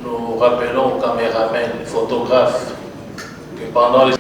Nous rappelons aux caméramens, les photographes, que pendant les...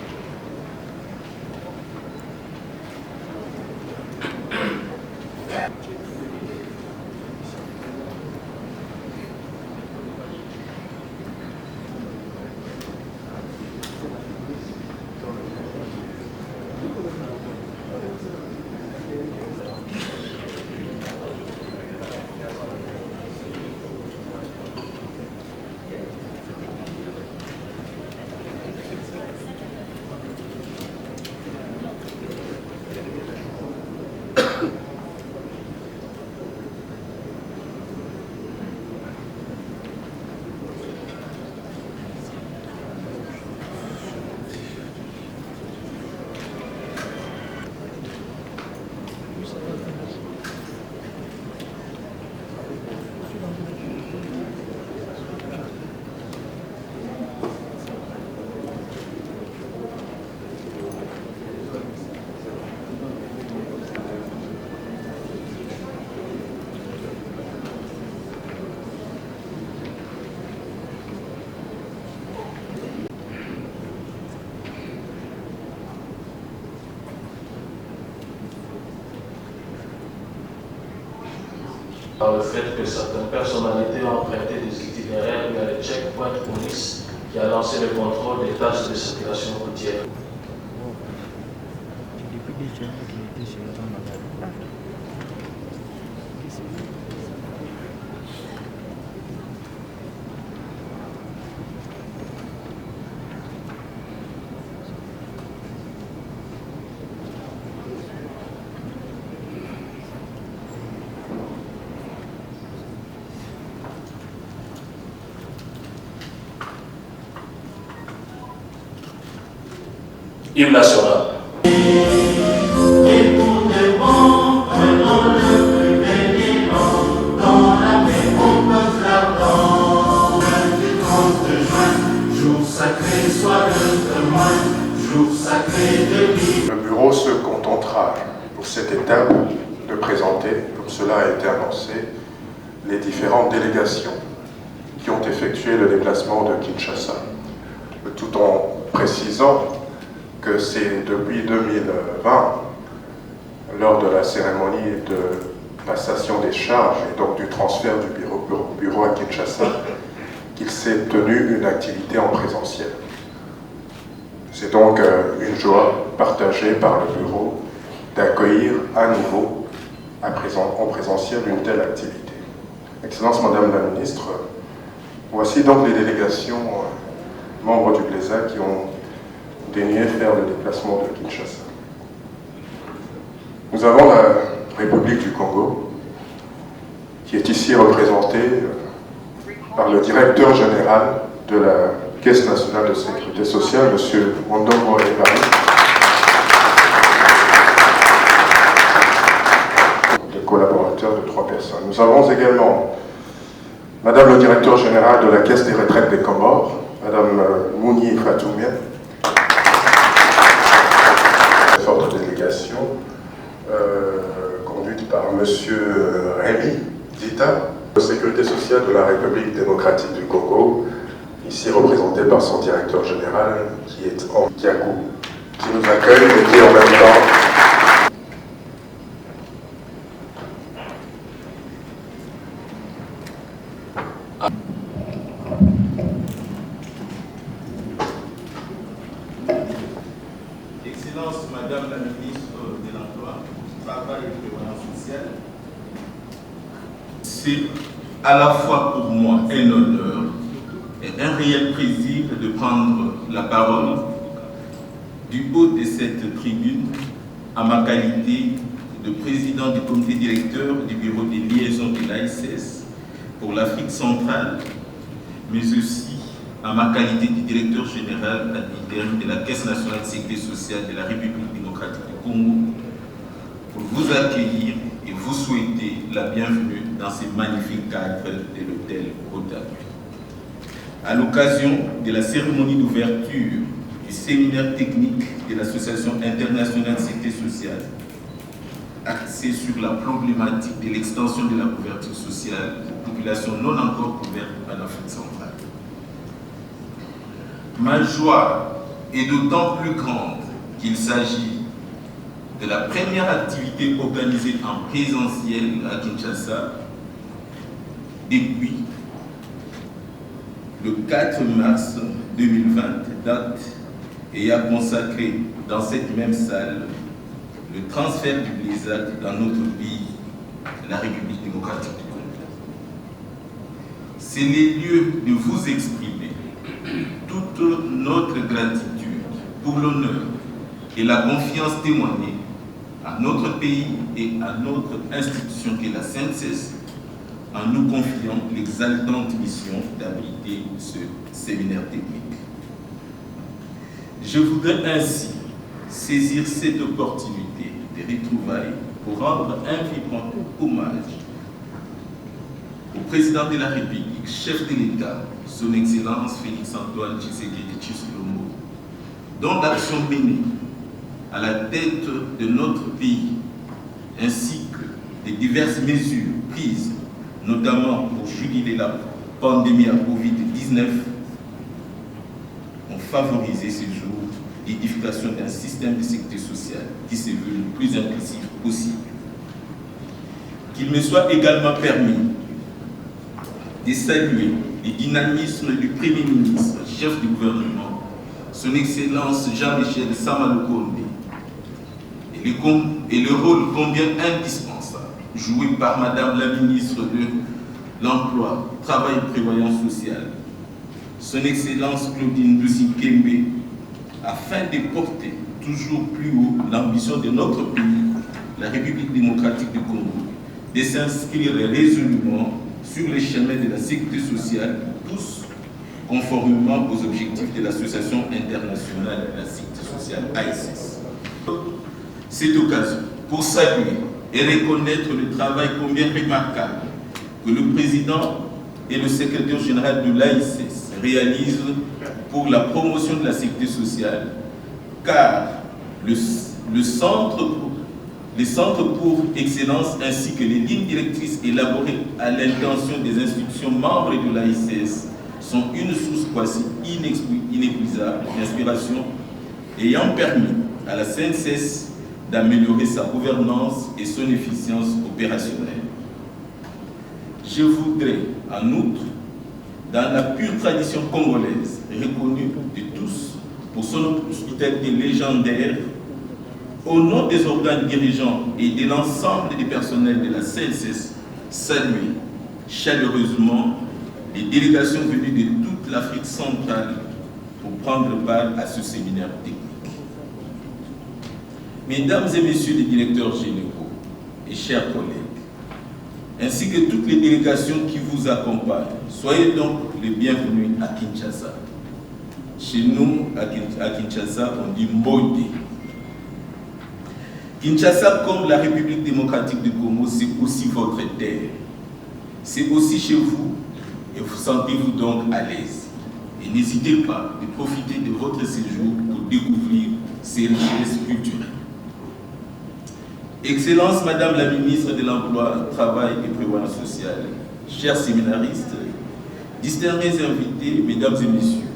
Par le fait que certaines personnalités ont emprunté des itinéraires vers le checkpoint police qui a lancé le contrôle des tâches de circulation routière. Hymne national. Le bureau se contentera pour cette étape de présenter, comme cela a été annoncé, les différentes délégations qui ont effectué le déplacement de Kinshasa, tout en précisant que c'est depuis 2020, lors de la cérémonie de passation des charges et donc du transfert du bureau à Kinshasa, qu'il s'est tenu une activité en présentiel. C'est donc une joie partagée par le bureau d'accueillir à nouveau en présentiel une telle activité. Excellence Madame la Ministre, voici donc les délégations membres du BLESA qui ont daigné faire le déplacement de Kinshasa. Nous avons la République du Congo, qui est ici représentée par le directeur général de la Caisse nationale de sécurité sociale, M. Ondongo Ebari, de collaborateurs de 3 personnes. Nous avons également Madame le directeur général de la Caisse des retraites des Comores, Madame Mouni Fatoumia, forte délégation conduite par M. Rémi Dita, de sécurité sociale de la République démocratique du Congo, ici représenté par son directeur général qui est en Kiakou, qui nous accueille et qui en même temps Excellence Madame la Ministre de l'Emploi, du Travail et de la Prévoyance sociale, c'est à la fois pour moi un honneur et un réel plaisir de prendre la parole du haut de cette tribune à ma qualité de président du comité directeur du bureau des liaisons de l'ASS pour l'Afrique centrale, mais aussi en ma qualité de directeur général ad interim de la Caisse nationale de sécurité sociale de la République démocratique du Congo, pour vous accueillir et vous souhaiter la bienvenue dans ces magnifiques cadres de l'hôtel Otaku. À l'occasion de la cérémonie d'ouverture du séminaire technique de l'Association internationale de sécurité sociale, axé sur la problématique de l'extension de la couverture sociale aux populations non encore couvertes en Afrique centrale. Ma joie est d'autant plus grande qu'il s'agit de la première activité organisée en présentiel à Kinshasa depuis le 4 mars 2020, date ayant consacré dans cette même salle le transfert du Blizzard dans notre pays, la République démocratique du Congo. C'est les lieux de vous exprimer toute notre gratitude pour l'honneur et la confiance témoignée à notre pays et à notre institution qui est la CNSS en nous confiant l'exaltante mission d'abriter ce séminaire technique. Je voudrais ainsi saisir cette opportunité de retrouvailles pour rendre un vibrant hommage au président de la République, chef de l'État, son Excellence Félix-Antoine Tshisekedi Tshilombo, dont l'action menée à la tête de notre pays, ainsi que les diverses mesures prises, notamment pour juguler la pandémie à Covid-19, ont favorisé ces jours l'édification d'un système de sécurité sociale qui se veut le plus inclusif possible. Qu'il me soit également permis de saluer le dynamisme du Premier ministre, chef du gouvernement, son Excellence Jean-Michel Sama-Lukonde, et le rôle combien indispensable joué par Madame la ministre de l'Emploi, Travail et Prévoyance sociale, son Excellence Claudine Dussi-Kembe, afin de porter toujours plus haut l'ambition de notre pays, la République démocratique du Congo, de s'inscrire résolument sur les chemins de la sécurité sociale, tous conformément aux objectifs de l'Association internationale de la sécurité sociale, ASS. Cette occasion pour saluer et reconnaître le travail combien remarquable que le président et le secrétaire général de l'ASS réalisent pour la promotion de la sécurité sociale, car le centre pour excellence ainsi que les lignes directrices élaborées à l'intention des institutions membres de l'ASS sont une source quasi inépuisable d'inspiration ayant permis à la CNSS d'améliorer sa gouvernance et son efficience opérationnelle. Je voudrais, en outre, dans la pure tradition congolaise, reconnue de tous pour son hospitalité légendaire, au nom des organes dirigeants et de l'ensemble des personnels de la CNSS, saluer chaleureusement les délégations venues de toute l'Afrique centrale pour prendre part à ce séminaire technique. Mesdames et messieurs les directeurs généraux et chers collègues, ainsi que toutes les délégations qui vous accompagnent, soyez donc les bienvenus à Kinshasa. Chez nous, à Kinshasa, on dit Mbote. Kinshasa, comme la République démocratique du Congo, c'est aussi votre terre. C'est aussi chez vous, et vous sentez-vous donc à l'aise. Et n'hésitez pas de profiter de votre séjour pour découvrir ces richesses culturelles. Excellence, Madame la ministre de l'Emploi, Travail et Prévoyance sociale, chers séminaristes, distingués invités, Mesdames et Messieurs,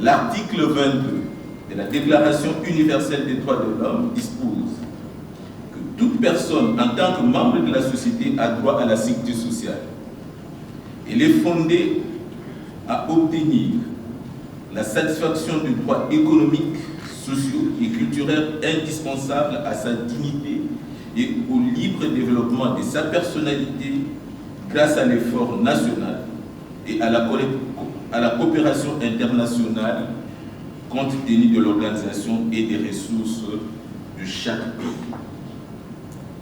l'article 22 de la Déclaration universelle des droits de l'homme dispose que toute personne, en tant que membre de la société, a droit à la sécurité sociale. Elle est fondée à obtenir la satisfaction de droits économiques, sociaux et culturels indispensables à sa dignité et au libre développement de sa personnalité grâce à l'effort national et à la coopération internationale compte tenu de l'organisation et des ressources de chaque pays.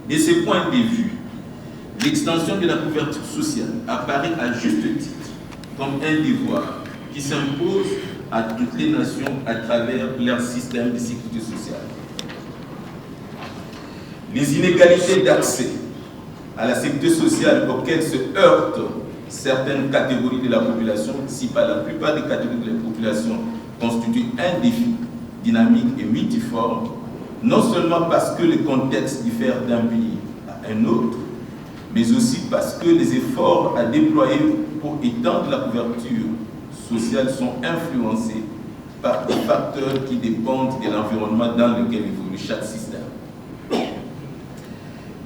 De ce point de vue, l'extension de la couverture sociale apparaît à juste titre comme un devoir qui s'impose à toutes les nations à travers leur système de sécurité sociale. Les inégalités d'accès à la sécurité sociale auxquelles se heurtent certaines catégories de la population, si pas la plupart des catégories de la population, constituent un défi dynamique et multiforme, non seulement parce que le contexte diffère d'un pays à un autre, mais aussi parce que les efforts à déployer pour étendre la couverture sociale sont influencés par des facteurs qui dépendent de l'environnement dans lequel évolue chaque système.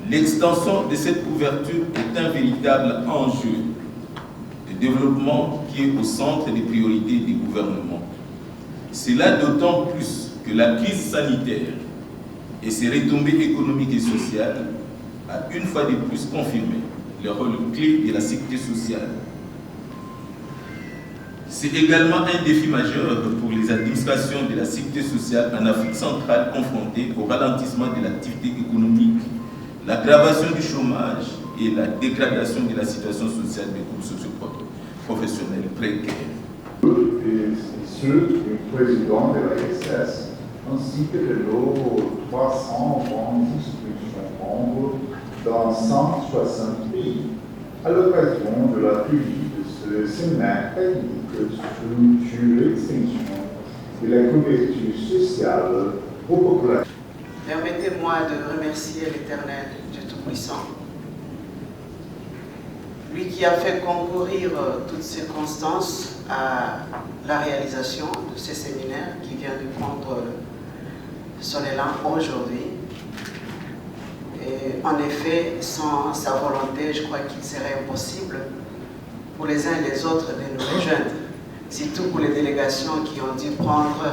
L'extension de cette couverture est un véritable enjeu de développement qui est au centre des priorités des gouvernements. Cela d'autant plus que la crise sanitaire et ses retombées économiques et sociales a une fois de plus confirmé le rôle clé de la sécurité sociale. C'est également un défi majeur pour les administrations de la sécurité sociale en Afrique centrale confrontées au ralentissement de l'activité économique, l'aggravation du chômage et la dégradation de la situation sociale des groupes socio-professionnels précaires. Et ceux du président de la SS, ainsi que de nos 320 institutions membres dans 160 pays, à l'occasion de la publication de ce séminaire technique sur l'extinction de la couverture sociale aux populations. Permettez-moi de remercier l'Éternel, Dieu Tout-Puissant, lui qui a fait concourir toutes circonstances à la réalisation de ce séminaire qui vient de prendre son élan aujourd'hui. Et en effet, sans sa volonté, je crois qu'il serait impossible pour les uns et les autres de nous rejoindre, surtout pour les délégations qui ont dû prendre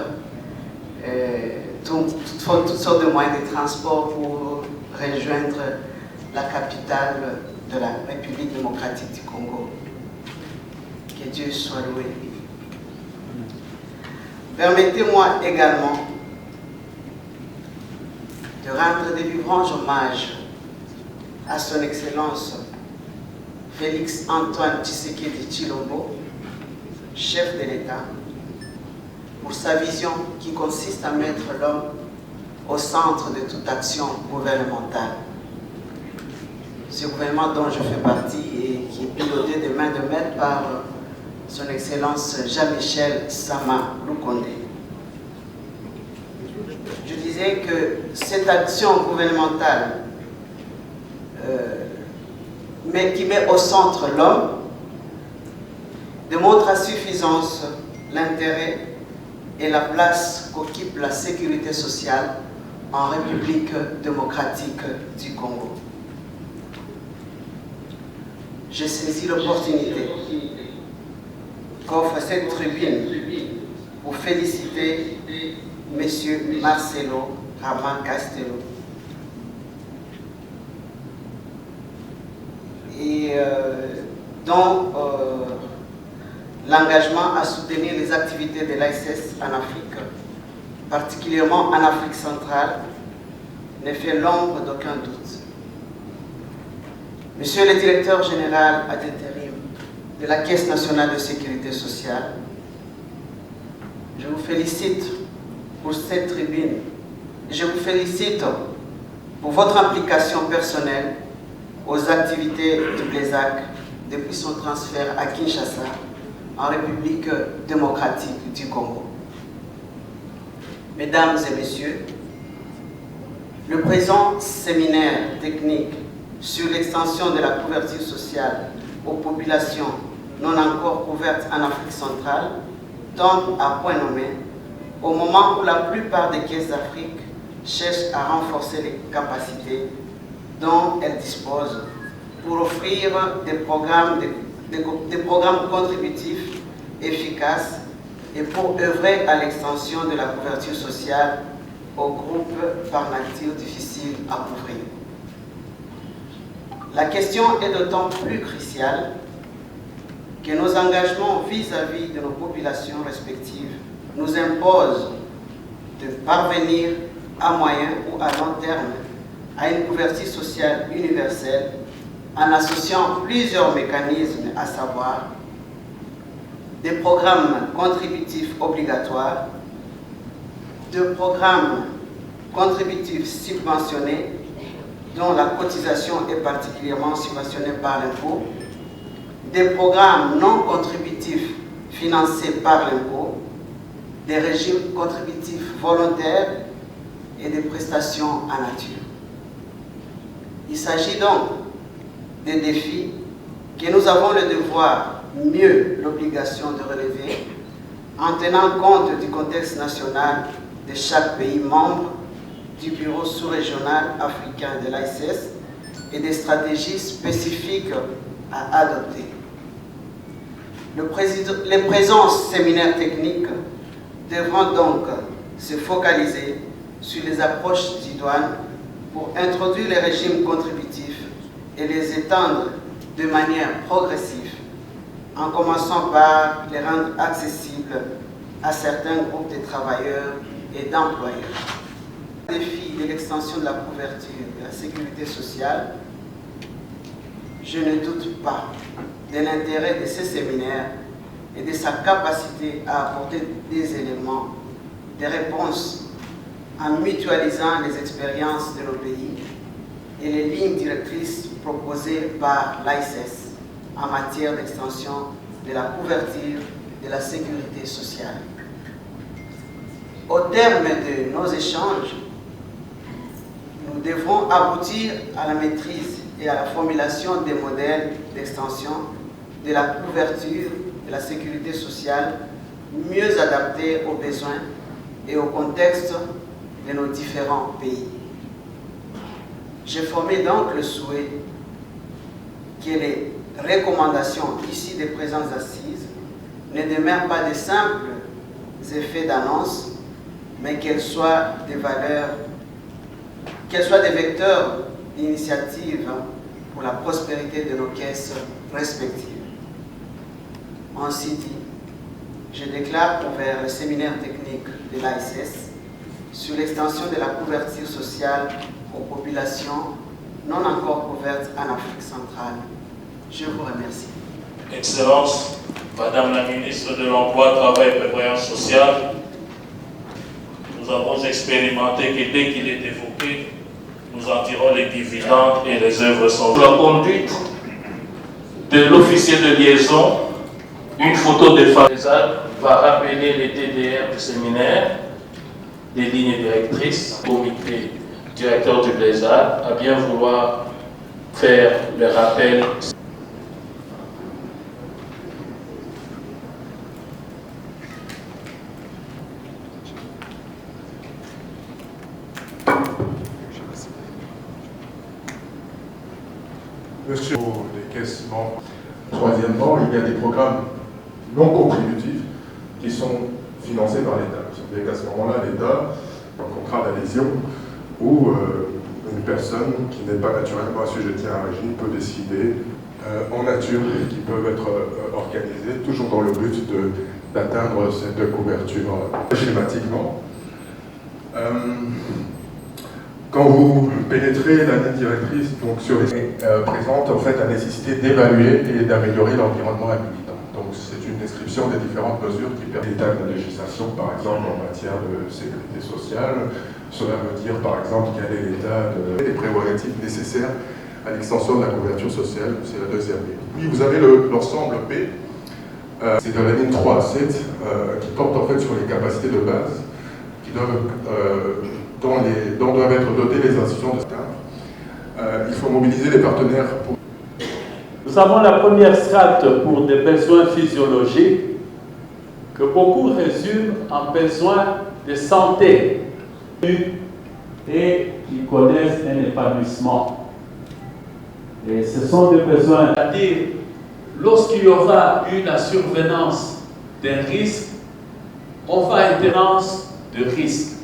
toutes sortes de moyens de transport pour rejoindre la capitale de la République démocratique du Congo. Que Dieu soit loué. Permettez-moi également de rendre des vibrants hommages à son Excellence Félix Antoine Tshisekedi Tshilombo, chef de l'État, pour sa vision qui consiste à mettre l'homme au centre de toute action gouvernementale. Ce gouvernement dont je fais partie et qui est piloté de main de maître par son Excellence Jean-Michel Sama Lukonde. Je disais que cette action gouvernementale qui met au centre l'homme démontre à suffisance l'intérêt et la place qu'occupe la sécurité sociale en République démocratique du Congo. J'ai saisi l'opportunité qu'offre cette tribune pour féliciter M. Marcelo Ramon Castello et dont l'engagement à soutenir les activités de l'ASS en Afrique, particulièrement en Afrique centrale, ne fait l'ombre d'aucun doute. Monsieur le directeur général ad intérim de la Caisse nationale de sécurité sociale, je vous félicite pour cette tribune. Je vous félicite pour votre implication personnelle aux activités du BLESAC depuis son transfert à Kinshasa, en République démocratique du Congo. Mesdames et messieurs, le présent séminaire technique sur l'extension de la couverture sociale aux populations non encore couvertes en Afrique centrale tombe à point nommé au moment où la plupart des caisses d'Afrique cherchent à renforcer les capacités dont elles disposent pour offrir des programmes contributifs efficaces et pour œuvrer à l'extension de la couverture sociale aux groupes par nature difficiles à couvrir. La question est d'autant plus cruciale que nos engagements vis-à-vis de nos populations respectives nous imposent de parvenir à moyen ou à long terme à une couverture sociale universelle en associant plusieurs mécanismes, à savoir des programmes contributifs obligatoires, de programmes contributifs subventionnés, dont la cotisation est particulièrement subventionnée par l'impôt, des programmes non contributifs financés par l'impôt, des régimes contributifs volontaires et des prestations en nature. Il s'agit donc des défis que nous avons le devoir, mieux l'obligation de relever, en tenant compte du contexte national de chaque pays membre du bureau sous-régional africain de l'ASS et des stratégies spécifiques à adopter. Les présents séminaires techniques devront donc se focaliser sur les approches d'idoine pour introduire les régimes contributifs et les étendre de manière progressive, en commençant par les rendre accessibles à certains groupes de travailleurs et d'employeurs. Le défi de l'extension de la couverture de la sécurité sociale, je ne doute pas de l'intérêt de ces séminaires et de sa capacité à apporter des éléments, des réponses en mutualisant les expériences de nos pays et les lignes directrices proposées par l'ASS en matière d'extension de la couverture de la sécurité sociale. Au terme de nos échanges, nous devrons aboutir à la maîtrise et à la formulation des modèles d'extension de la couverture de la sécurité sociale mieux adaptés aux besoins et au contexte de nos différents pays. J'ai formé donc le souhait que les recommandations issues des présentes assises ne demeurent pas de simples effets d'annonce, mais qu'elles soient des valeurs, qu'elles soient des vecteurs d'initiative pour la prospérité de nos caisses respectives. Ainsi dit, je déclare ouvert le séminaire technique de l'ASS sur l'extension de la couverture sociale aux populations non encore couvertes en Afrique centrale. Je vous remercie. Excellence, Madame la ministre de l'Emploi, Travail et Prévoyance sociale, nous avons expérimenté que dès qu'il est évoqué, nous en tirons les dividendes et les œuvres sont. La conduite de l'officier de liaison, une photo de femme va rappeler les TDR du séminaire, des lignes directrices, comité directeur du BLESAD, à bien vouloir faire le rappel. Monsieur les caisses membres. Troisièmement, il y a des programmes non contributifs qui sont financés par l'État. C'est-à-dire qu'à ce moment-là, l'État, un contrat d'adhésion, où une personne qui n'est pas naturellement assujettie à un régime peut décider en nature et qui peuvent être organisées, toujours dans le but d'atteindre cette couverture schématiquement. Quand vous pénétrez la ligne directrice donc sur les présente en fait la nécessité d'évaluer et d'améliorer l'environnement habilitant. Donc c'est une description des différentes mesures qui permettent l'état de la législation, par exemple en matière de sécurité sociale. Cela veut dire par exemple quel est l'état des prérogatives nécessaires à l'extension de la couverture sociale, c'est la deuxième ligne. Puis vous avez l'ensemble P, c'est de la ligne 3 à 7, qui porte en fait sur les capacités de base qui doivent dont doivent être dotées les institutions de l'État. Il faut mobiliser les partenaires pour... Nous avons la première strate pour des besoins physiologiques que beaucoup résument en besoins de santé et qui connaissent un épanouissement. Et ce sont des besoins, c'est-à-dire lorsqu'il y aura la survenance d'un risque, on va intervenance de risque.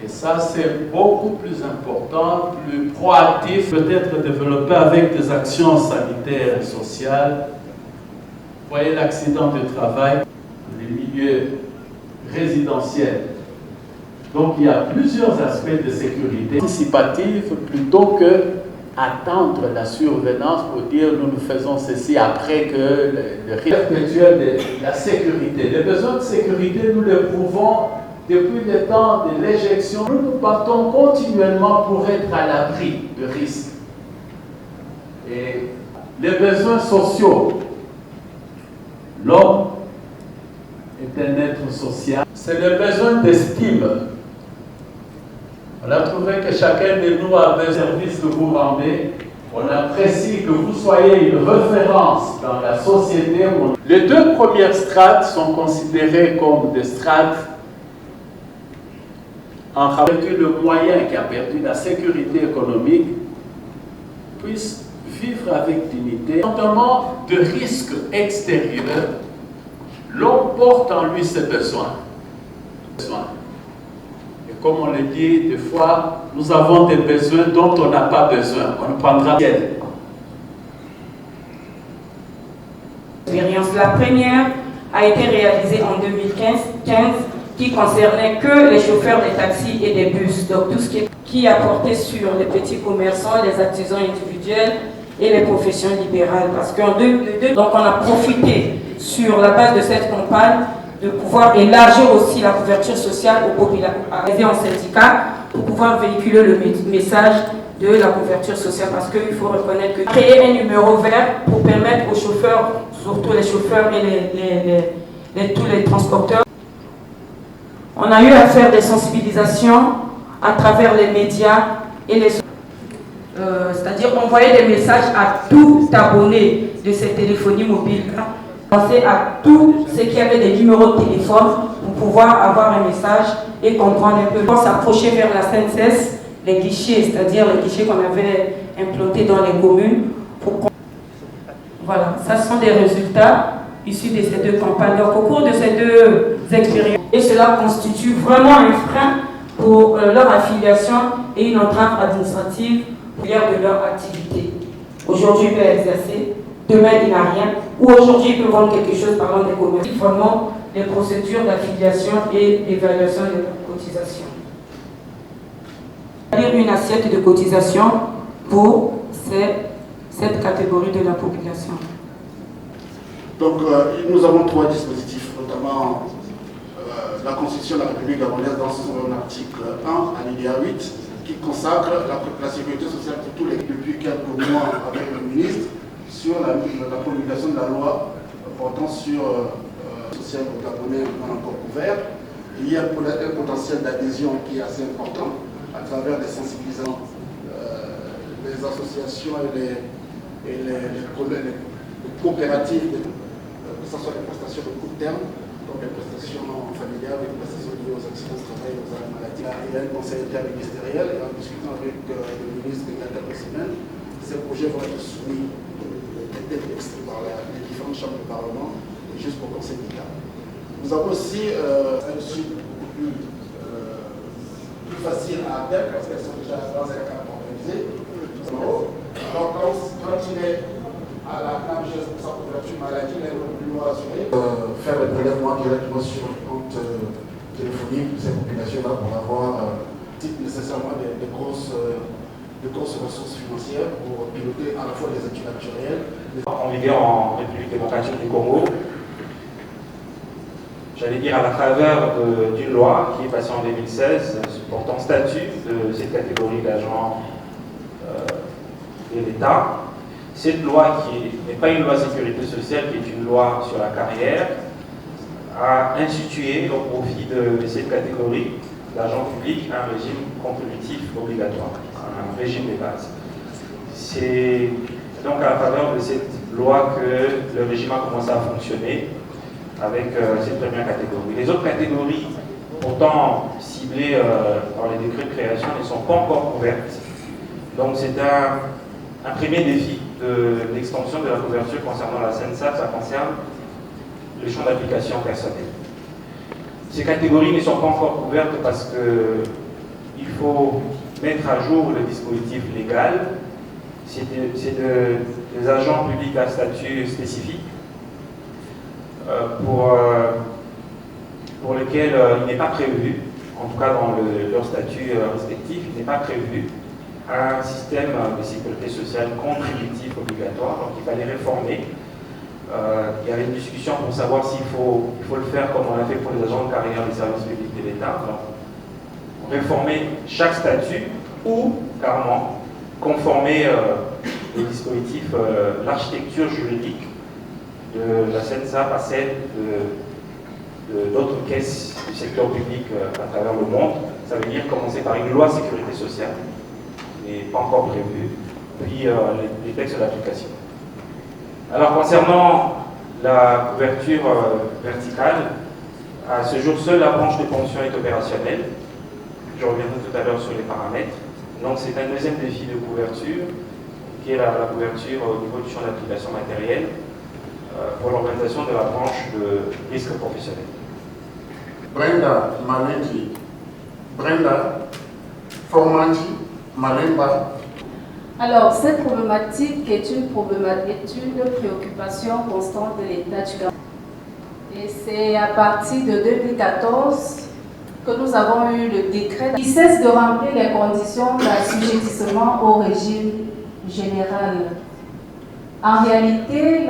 Et ça, c'est beaucoup plus important, plus proactif, peut-être développé avec des actions sanitaires et sociales. Vous voyez l'accident de travail, les milieux résidentiels. Donc, il y a plusieurs aspects de sécurité participative plutôt que attendre la survenance pour dire nous faisons ceci après que le risque perpétuel de la sécurité. Les besoins de sécurité, nous les prouvons depuis le temps de l'éjection. Nous nous battons continuellement pour être à l'abri de risques. Et les besoins sociaux, l'homme est un être social. C'est le besoin d'estime. On a trouvé que chacun de nous a un service que vous rendez. On apprécie que vous soyez une référence dans la société. Les deux premières strates sont considérées comme des strates en rapport que le moyen qui a perdu la sécurité économique puisse vivre avec dignité. Notamment de risques extérieurs, l'homme porte en lui ses besoins. Et comme on le dit, des fois, nous avons des besoins dont on n'a pas besoin. On prendra bien. La première a été réalisée en 2015 qui concernait que les chauffeurs des taxis et des bus. Donc tout ce qui a porté sur les petits commerçants, les artisans individuels et les professions libérales. Parce qu'en 2002, donc on a profité sur la base de cette campagne de pouvoir élargir aussi la couverture sociale aux populations en syndicat pour pouvoir véhiculer le message de la couverture sociale. Parce qu'il faut reconnaître que créer un numéro vert pour permettre aux chauffeurs, surtout les chauffeurs et tous les transporteurs, on a eu à faire des sensibilisations à travers les médias et les c'est-à-dire envoyer des messages à tout abonné de ces téléphonie mobile, penser à tous ceux qui avaient des numéros de téléphone pour pouvoir avoir un message et comprendre un peu. On s'approcher vers la CNCS, les guichets, c'est-à-dire les guichets qu'on avait implantés dans les communes. Voilà, ça sont des résultats issus de ces deux campagnes. Donc au cours de ces deux expériences, et cela constitue vraiment un frein pour leur affiliation et une entrave administrative de leur activité. Aujourd'hui, il peut exercer, demain, il n'a rien, ou aujourd'hui, il peut vendre quelque chose parlant des commerces. Vraiment, les procédures d'affiliation et d'évaluation de cotisation. C'est-à-dire une assiette de cotisation pour cette catégorie de la population. Donc, nous avons 3 dispositifs, notamment la Constitution de la République gabonaise dans son article 1, alinéa 8, qui consacre la sécurité sociale pour tous les depuis quelques mois avec le ministre sur la promulgation de la loi portant sur social au Gabonais non encore couvert. Il y a un potentiel d'adhésion qui est assez important à travers les sensibilisants, les associations et les coopératives, que ce soit les prestations de court terme, donc les prestations familiales, les prestations liées aux accidents de travail, aux arrêts maladie. Il y a un conseil interministériel et en discutant avec le ministre il y a quelques semaines, ces projets vont être soumis des textes par les différentes chambres du Parlement et jusqu'au Conseil d'État. Nous avons aussi un suite beaucoup plus facile à atteindre parce qu'elles sont déjà dans un cadre organisé. Donc quand il est à la largesse pour sa couverture maladie, il est plus rassuré. Faire le prélèvement directement sur le compte téléphonique de ces populations-là pour avoir nécessairement de grosses ressources financières pour piloter à la fois les études actuelles. En vigueur en République démocratique du Congo, j'allais dire à la faveur d'une loi qui est passée en 2016 portant statut de cette catégorie d'agents de l'État. Cette loi, qui n'est pas une loi sécurité sociale, qui est une loi sur la carrière, a institué au profit de cette catégorie d'agents publics un régime contributif obligatoire, un régime de base. C'est donc à la faveur de cette loi que le régime a commencé à fonctionner avec cette première catégorie. Les autres catégories, pourtant ciblées par les décrets de création, ne sont pas encore couvertes. Donc c'est un premier défi de l'extension de la couverture concernant la CNSAP, ça concerne le champ d'application personnel. Ces catégories ne sont pas encore couvertes parce qu'il faut mettre à jour le dispositif légal. C'est des agents publics à statut spécifique pour lesquels il n'est pas prévu, en tout cas dans leur statut respectif, il n'est pas prévu un système de sécurité sociale contributif obligatoire, donc il fallait réformer. Il y avait une discussion pour savoir s'il faut le faire comme on l'a fait pour les agents de carrière des services publics de l'État, réformer chaque statut ou carrément conformer le dispositif, l'architecture juridique de la CNSA à celle d'autres caisses du secteur public à travers le monde. Ça veut dire commencer par une loi sécurité sociale, qui n'est pas encore prévue, puis les textes d'application. Alors concernant la couverture verticale, à ce jour, seule la branche de pension est opérationnelle. Je reviendrai tout à l'heure sur les paramètres. Donc c'est un deuxième défi de couverture, qui est la couverture au niveau du champ d'application matériel pour l'organisation de la branche de risque professionnel. Brenda Malenji, Brenda Formanji Malemba. Alors, cette problématique est une préoccupation constante de l'État du Gabon. Et c'est à partir de 2014 que nous avons eu le décret qui cesse de remplir les conditions d'assujettissement au régime général. En réalité,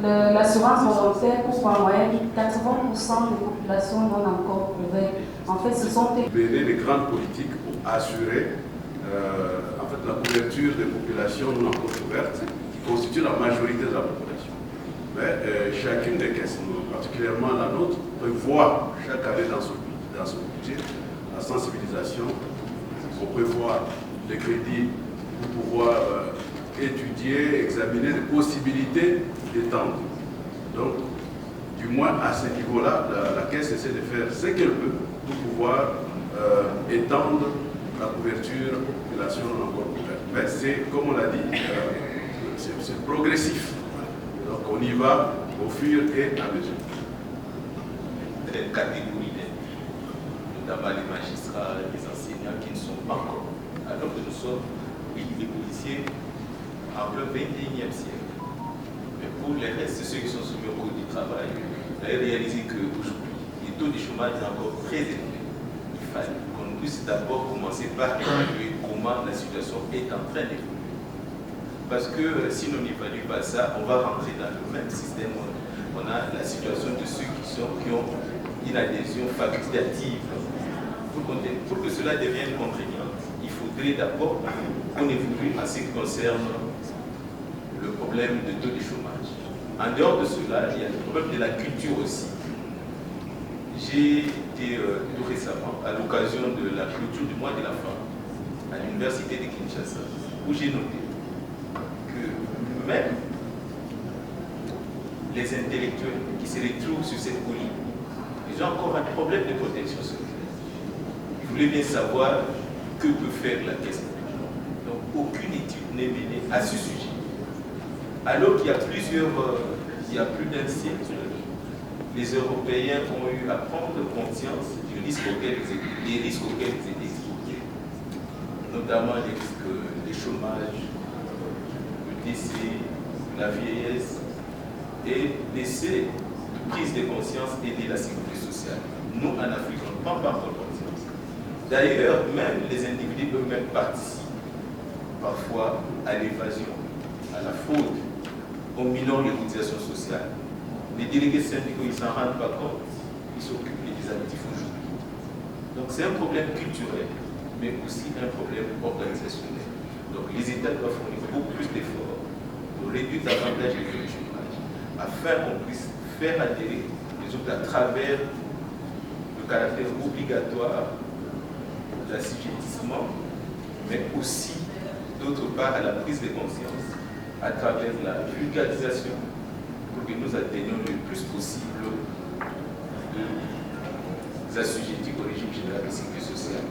l'assurance volontaire couvre en moyenne 80% des populations non encore couvertes. En fait, ce sont les grandes politiques pour assurer en fait, la couverture des populations non encore couvertes, qui constituent la majorité de la population. Mais chacune des caisses, particulièrement la nôtre, prévoit chaque année dans son budget la sensibilisation, on prévoit les crédits pour pouvoir étudier, examiner les possibilités d'étendre. Donc, du moins à ce niveau-là, la Caisse essaie de faire ce qu'elle peut pour pouvoir étendre la couverture de la population non encore couverte. Mais c'est, comme on l'a dit, c'est progressif. Donc on y va au fur et à mesure. Des catégories notamment les magistrats, les enseignants qui ne sont pas encore. Alors que nous sommes, oui, les policiers en plein 21e siècle. Mais pour les restes, ceux qui sont soumis au code du travail, vous avez réalisé qu'aujourd'hui, les taux de chômage sont encore très élevés. Il fallait qu'on puisse d'abord commencer par évaluer comment la situation est en train d'évoluer. Parce que si on n'évalue pas ça, on va rentrer dans le même système. On a la situation de ceux qui ont une adhésion facultative. Pour que cela devienne contraignant, il faudrait d'abord qu'on évolue en ce qui concerne le problème de taux de chômage. En dehors de cela, il y a le problème de la culture aussi. J'ai été tout récemment à l'occasion de la clôture du mois de la femme à l'université de Kinshasa, où j'ai noté que même les intellectuels qui se retrouvent sur cette colline, ils ont encore un problème de protection sociale. Ils voulaient bien savoir que peut faire la Caisse publique. Donc aucune étude n'est menée à ce sujet. Alors qu'il y a plus d'un siècle, les Européens ont eu à prendre conscience des risques auxquels ils étaient exposés, notamment les risques de chômage, le décès, la vieillesse, et laisser une prise de conscience aider la sécurité sociale. Nous, en Afrique, on ne prend pas encore conscience. D'ailleurs, même les individus eux-mêmes participent parfois à l'évasion, à la fraude, au minant les cotisations sociales. Les délégués syndicaux, ils ne s'en rendent pas compte. Ils s'occupent des actifs aujourd'hui. Donc c'est un problème culturel, mais aussi un problème organisationnel. Donc les États doivent fournir beaucoup plus d'efforts pour réduire davantage les taux de chômage, afin qu'on puisse faire adhérer les autres à travers le caractère obligatoire de l'assujettissement, mais aussi, d'autre part, à la prise de conscience à travers la vulgarisation pour que nous atteignions le plus possible les assujettis au régime général de sécurité sociale.